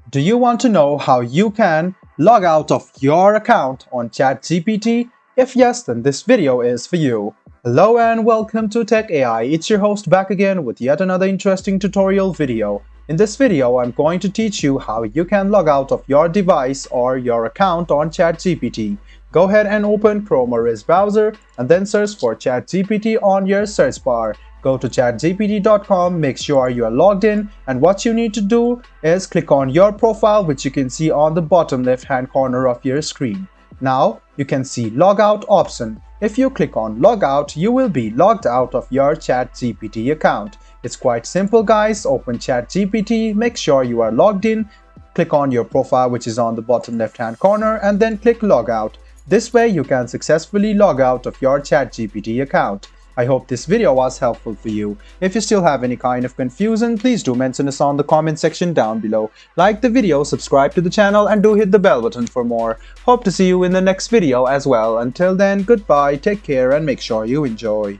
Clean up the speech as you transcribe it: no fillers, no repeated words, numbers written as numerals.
Do you want to know how you can log out of your account on ChatGPT? If yes, then this video is for you. Hello and welcome to Tech AI. It's your host back again with yet another interesting tutorial video. In this video, I'm going to teach you how you can log out of your device or your account on ChatGPT. Go ahead and open Chrome or Edge browser and then search for ChatGPT on your search bar. Go to chatgpt.com, make sure you are logged in, and what you need to do is click on your profile, which you can see on the bottom left hand corner of your screen. Now you can see logout option. If you click on logout, you will be logged out of your ChatGPT account. It's quite simple, guys. Open ChatGPT, make sure you are logged in, click on your profile, which is on the bottom left hand corner, and then click logout. This way you can successfully log out of your ChatGPT account. I hope this video was helpful for you. If you still have any kind of confusion, please do mention us on the comment section down below. Like the video, subscribe to the channel, and do hit the bell button for more. Hope to see you in the next video as well. Until then, goodbye, take care, and make sure you enjoy.